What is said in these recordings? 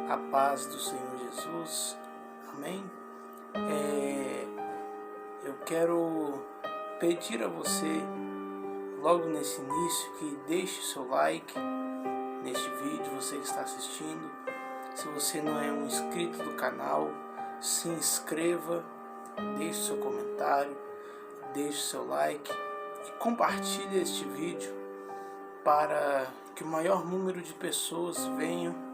A paz do Senhor Jesus, amém? Eu quero pedir a você, logo nesse início, que deixe seu like neste vídeo, você que está assistindo. Se você não é um inscrito do canal, se inscreva, deixe seu comentário, deixe seu like e compartilhe este vídeo para que o maior número de pessoas venham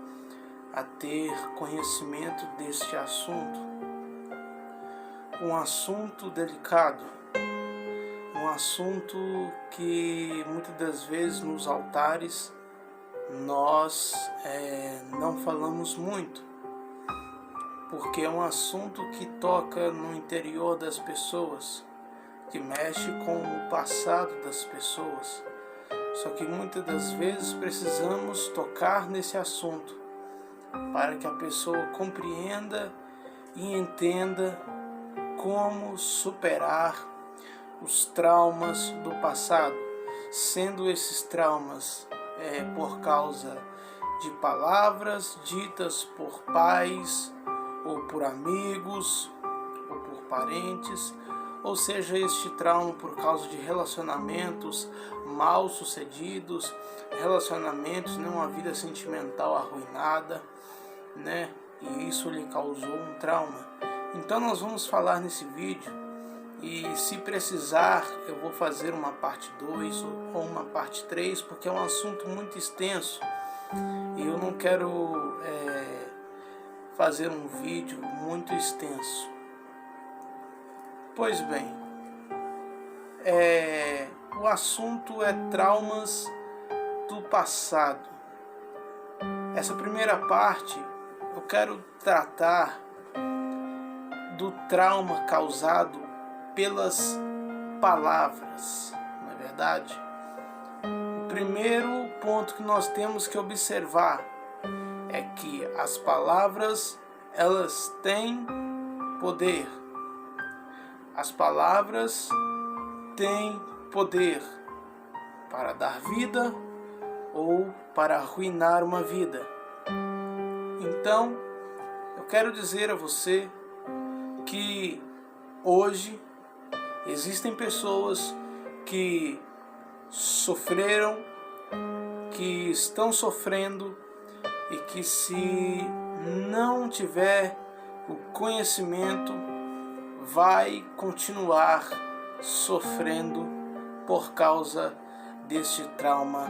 a ter conhecimento deste assunto. Um assunto delicado, um assunto que muitas das vezes nos altares nós não falamos muito, porque é um assunto que toca no interior das pessoas, que mexe com o passado das pessoas. Só que muitas das vezes precisamos tocar nesse assunto para que a pessoa compreenda e entenda como superar os traumas do passado, sendo esses traumas por causa de palavras ditas por pais, ou por amigos, ou por parentes, ou seja, este trauma por causa de relacionamentos mal sucedidos, relacionamentos, uma vida sentimental arruinada, e isso lhe causou um trauma. Então nós vamos falar nesse vídeo, e se precisar eu vou fazer uma parte 2 ou uma parte 3, porque é um assunto muito extenso e eu não quero fazer um vídeo muito extenso. Pois bem, o assunto é traumas do passado. Essa primeira parte eu quero tratar do trauma causado pelas palavras, não é verdade? O primeiro ponto que nós temos que observar é que as palavras, elas têm poder. As palavras têm poder para dar vida ou para arruinar uma vida. Então, eu quero dizer a você que hoje existem pessoas que sofreram, que estão sofrendo e que, se não tiver o conhecimento, vai continuar sofrendo por causa deste trauma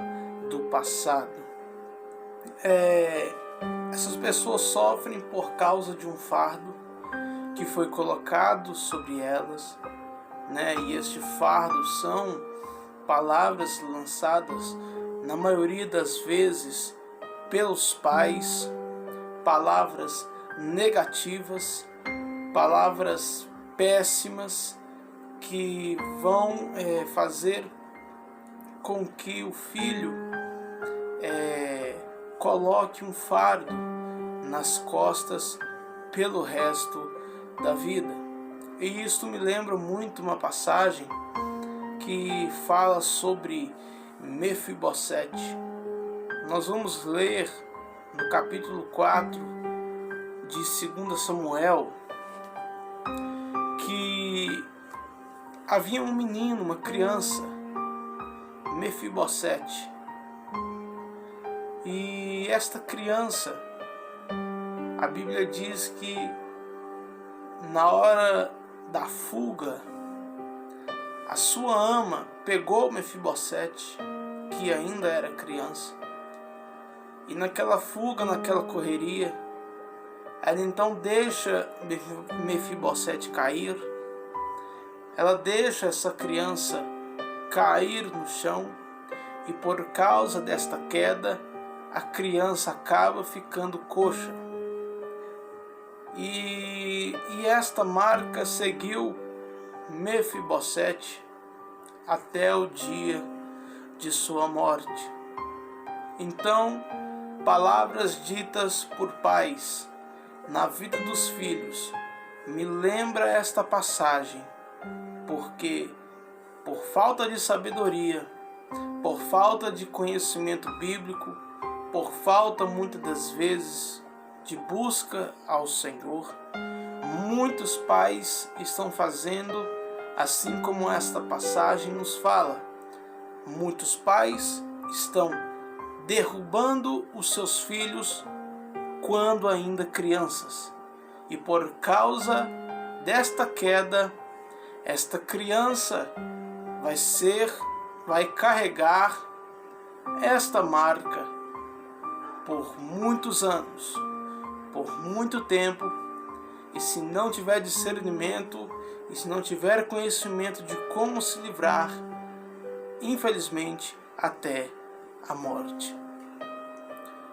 do passado. Essas pessoas sofrem por causa de um fardo que foi colocado sobre elas, e este fardo são palavras lançadas, na maioria das vezes, pelos pais, palavras negativas, palavras péssimas, que vão fazer com que o filho coloque um fardo nas costas pelo resto da vida. E isto me lembra muito uma passagem que fala sobre Mefibosete. Nós vamos ler no capítulo 4 de 2 Samuel que havia um menino, uma criança, Mefibosete. E esta criança, a Bíblia diz que na hora da fuga, a sua ama pegou Mefibosete, que ainda era criança, e naquela fuga, naquela correria, ela então deixa Mefibosete cair, ela deixa essa criança cair no chão, e por causa desta queda, a criança acaba ficando coxa. E esta marca seguiu Mefibosete até o dia de sua morte. Então, palavras ditas por pais na vida dos filhos me lembra esta passagem, porque por falta de sabedoria, por falta de conhecimento bíblico, por falta muitas das vezes de busca ao Senhor. Muitos pais estão fazendo assim como esta passagem nos fala. Muitos pais estão derrubando os seus filhos quando ainda crianças. E por causa desta queda, esta criança vai carregar esta marca por muitos anos, por muito tempo, e se não tiver discernimento e se não tiver conhecimento de como se livrar, infelizmente, até a morte.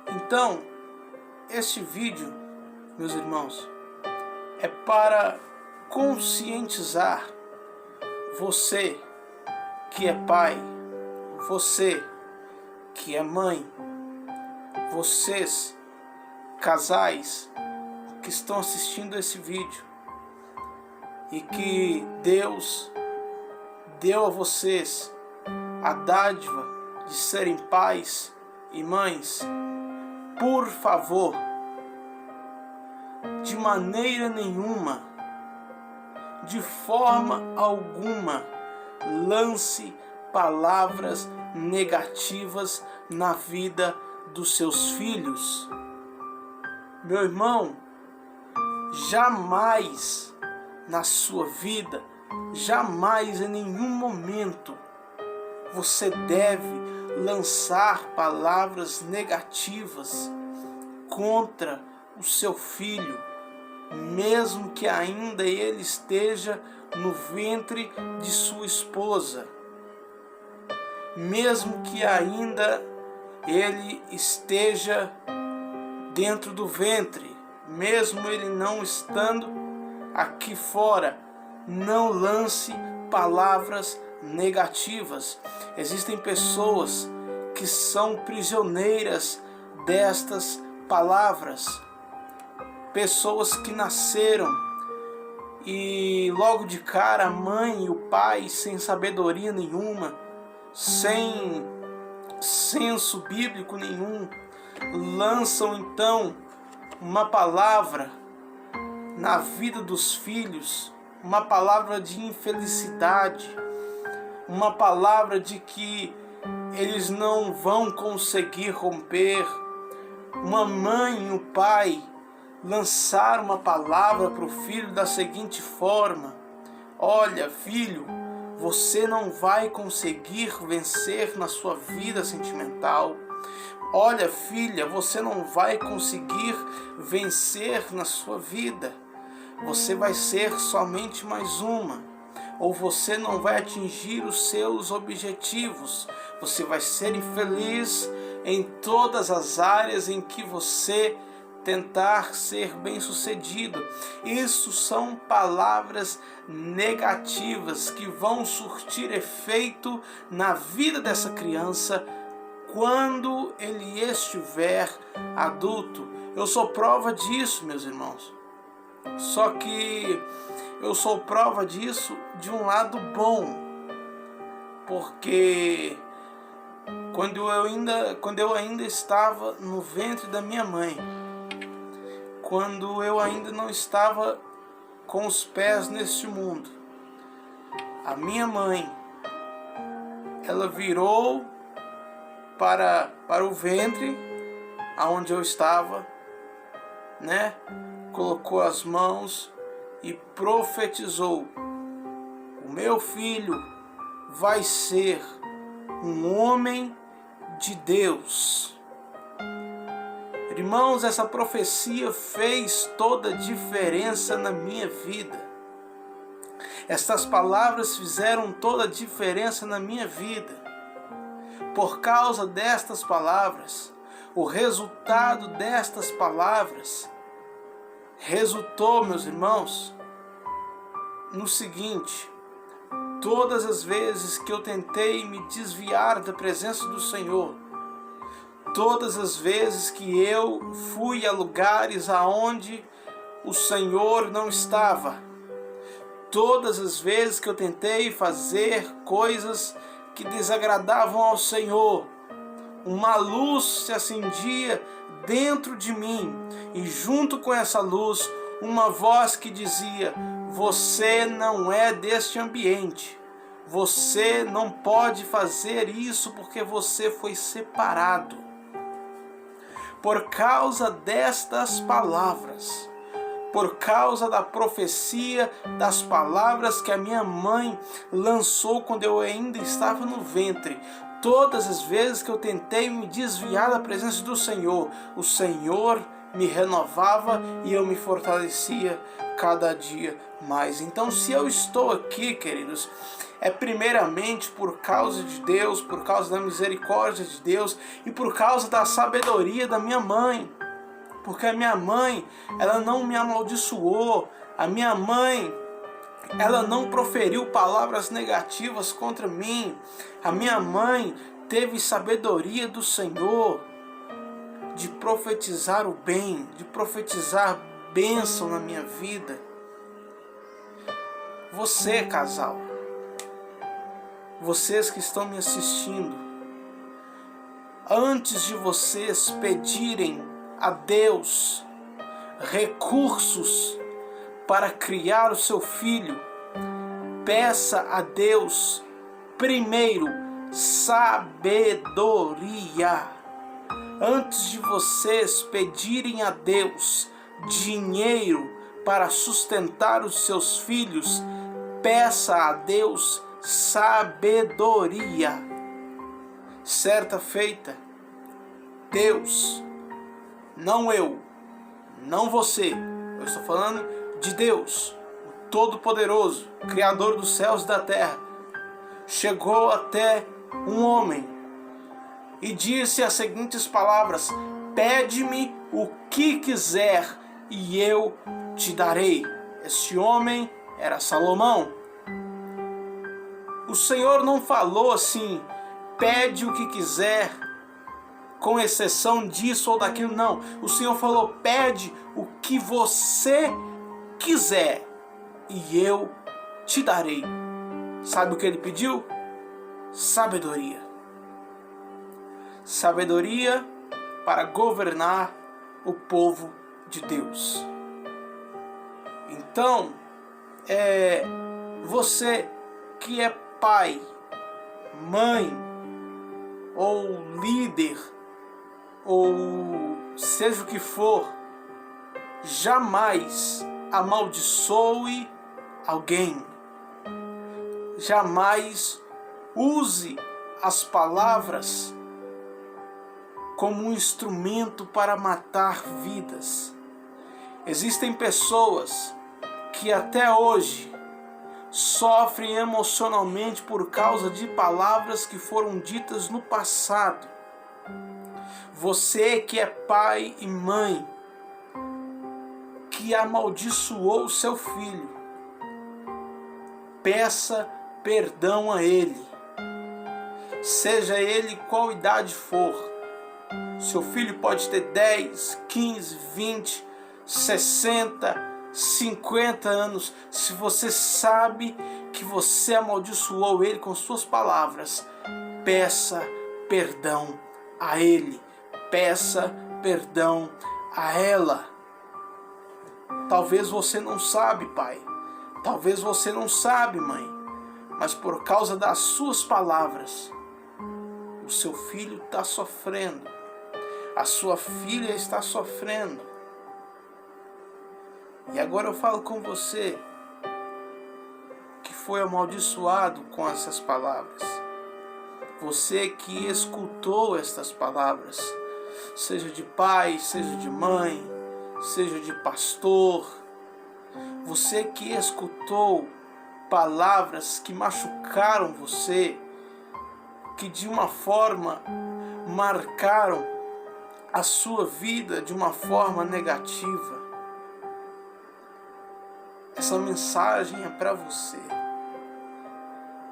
Então, este vídeo, meus irmãos, é para conscientizar você que é pai, você que é mãe, vocês, casais que estão assistindo esse vídeo, e que Deus deu a vocês a dádiva de serem pais e mães. Por favor, de maneira nenhuma, de forma alguma, lance palavras negativas na vida dos seus filhos. Meu irmão, jamais na sua vida, jamais em nenhum momento você deve lançar palavras negativas contra o seu filho, mesmo que ainda ele esteja no ventre de sua esposa, mesmo que ainda ele esteja dentro do ventre, mesmo ele não estando aqui fora, não lance palavras negativas. Existem pessoas que são prisioneiras destas palavras, pessoas que nasceram e logo de cara a mãe e o pai, sem sabedoria nenhuma, sem senso bíblico nenhum, lançam então uma palavra na vida dos filhos, uma palavra de infelicidade, uma palavra de que eles não vão conseguir romper. Uma mãe e um pai lançar uma palavra para o filho da seguinte forma: olha, filho, você não vai conseguir vencer na sua vida sentimental. Olha, filha, você não vai conseguir vencer na sua vida. Você vai ser somente mais uma. Ou você não vai atingir os seus objetivos. Você vai ser infeliz em todas as áreas em que você tentar ser bem-sucedido. Isso são palavras negativas que vão surtir efeito na vida dessa criança quando ele estiver adulto. Eu sou prova disso, meus irmãos. Só que eu sou prova disso de um lado bom, porque quando eu ainda estava no ventre da minha mãe, quando eu ainda não estava com os pés neste mundo, a minha mãe, ela virou para o ventre aonde eu estava, né? Colocou as mãos e profetizou: o meu filho vai ser um homem de Deus. Irmãos, essa profecia fez toda a diferença na minha vida. Estas palavras fizeram toda a diferença na minha vida. Por causa destas palavras, o resultado destas palavras resultou, meus irmãos, no seguinte: todas as vezes que eu tentei me desviar da presença do Senhor, todas as vezes que eu fui a lugares aonde o Senhor não estava, todas as vezes que eu tentei fazer coisas que desagradavam ao Senhor, uma luz se acendia dentro de mim, e junto com essa luz, uma voz que dizia: você não é deste ambiente, você não pode fazer isso porque você foi separado. Por causa destas palavras, por causa da profecia, das palavras que a minha mãe lançou quando eu ainda estava no ventre, todas as vezes que eu tentei me desviar da presença do Senhor, o Senhor me renovava e eu me fortalecia cada dia mais. Então, se eu estou aqui, queridos, é primeiramente por causa de Deus, por causa da misericórdia de Deus e por causa da sabedoria da minha mãe. Porque a minha mãe, ela não me amaldiçoou, a minha mãe, ela não proferiu palavras negativas contra mim, a minha mãe teve sabedoria do Senhor de profetizar o bem, de profetizar bênção na minha vida. Você, casal, vocês que estão me assistindo, antes de vocês pedirem a Deus recursos para criar o seu filho, peça a Deus primeiro sabedoria. Antes de vocês pedirem a Deus dinheiro para sustentar os seus filhos, peça a Deus sabedoria. Certa feita, Deus, não eu, não você, eu estou falando de Deus, o Todo-Poderoso, Criador dos céus e da terra, chegou até um homem e disse as seguintes palavras: pede-me o que quiser e eu te darei. Este homem era Salomão. O Senhor não falou assim: pede o que quiser, com exceção disso ou daquilo, não. O Senhor falou: pede o que você quiser e eu te darei. Sabe o que ele pediu? Sabedoria. Sabedoria para governar o povo de Deus. Então, você que é pai, mãe, ou líder, ou seja o que for, jamais amaldiçoe alguém. Jamais use as palavras como um instrumento para matar vidas. Existem pessoas que até hoje sofrem emocionalmente por causa de palavras que foram ditas no passado. Você que é pai e mãe, que amaldiçoou o seu filho, peça perdão a ele, seja ele qual idade for. Seu filho pode ter 10, 15, 20, 60, 50 anos. Se você sabe que você amaldiçoou ele com suas palavras, peça perdão a ele, peça perdão a ela. Talvez você não sabe, pai, talvez você não sabe, mãe, mas por causa das suas palavras, o seu filho está sofrendo, a sua filha está sofrendo. E agora eu falo com você que foi amaldiçoado com essas palavras. Você que escutou estas palavras, seja de pai, seja de mãe, seja de pastor. Você que escutou palavras que machucaram você, que de uma forma marcaram a sua vida de uma forma negativa. Essa mensagem é para você.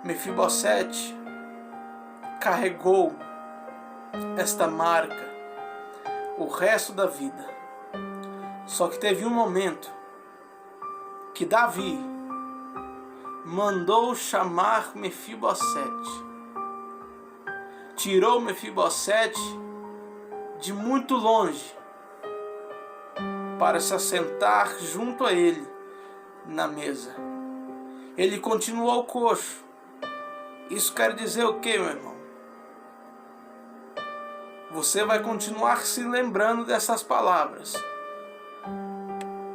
Mefibosete carregou esta marca o resto da vida. Só que teve um momento que Davi mandou chamar Mefibosete. tirou Mefibosete de muito longe para se assentar junto a ele na mesa. Ele continuou coxo. Isso quer dizer o quê, meu irmão? Você vai continuar se lembrando dessas palavras,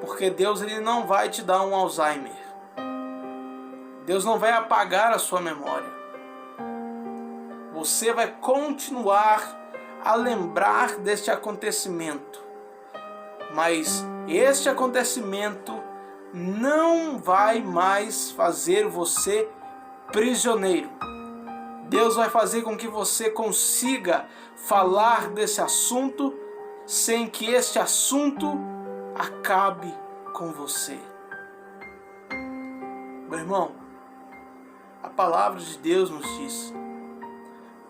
porque Deus ele não vai te dar um Alzheimer. Deus não vai apagar a sua memória. Você vai continuar a lembrar deste acontecimento, mas este acontecimento não vai mais fazer você prisioneiro. Deus vai fazer com que você consiga falar desse assunto sem que este assunto acabe com você. Meu irmão, a palavra de Deus nos diz: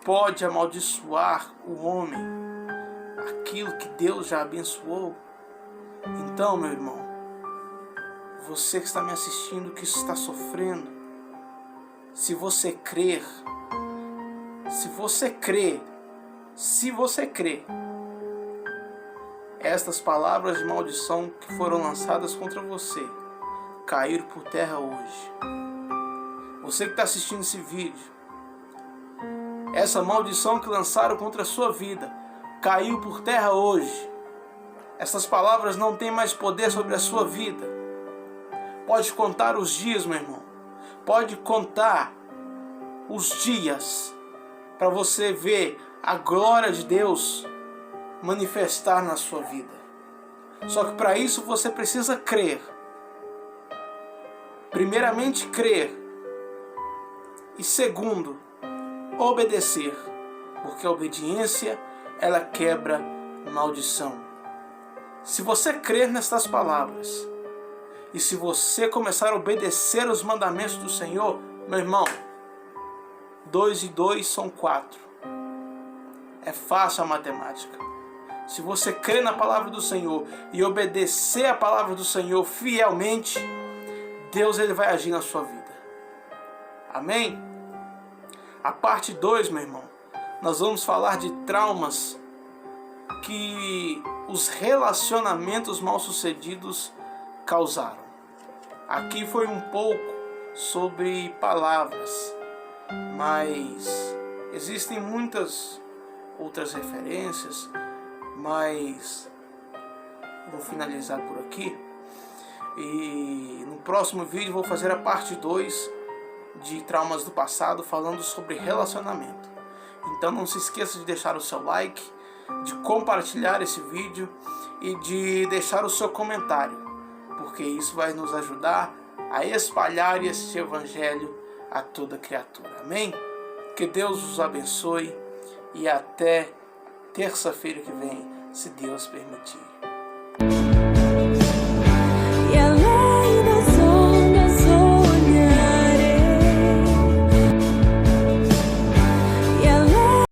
pode amaldiçoar o homem aquilo que Deus já abençoou? Então, meu irmão, você que está me assistindo, que está sofrendo, se você crer, estas palavras de maldição que foram lançadas contra você caíram por terra hoje. Você que está assistindo esse vídeo, essa maldição que lançaram contra a sua vida caiu por terra hoje. Essas palavras não têm mais poder sobre a sua vida. Pode contar os dias, meu irmão. Pode contar os dias para você ver a glória de Deus manifestar na sua vida. Só que para isso você precisa crer. Primeiramente, crer. E segundo, obedecer. Porque a obediência, ela quebra maldição. Se você crer nestas palavras, e se você começar a obedecer os mandamentos do Senhor, meu irmão, 2 e 2 são 4. É fácil a matemática. Se você crer na palavra do Senhor e obedecer a palavra do Senhor fielmente, Deus ele vai agir na sua vida. Amém? A parte 2, meu irmão, nós vamos falar de traumas que os relacionamentos mal-sucedidos causaram. Aqui foi um pouco sobre palavras, mas existem muitas outras referências, mas vou finalizar por aqui. E no próximo vídeo vou fazer a parte 2 de traumas do passado, falando sobre relacionamento. Então não se esqueça de deixar o seu like, de compartilhar esse vídeo e de deixar o seu comentário, porque isso vai nos ajudar a espalhar este evangelho a toda criatura. Amém? Que Deus os abençoe e até terça-feira que vem, se Deus permitir.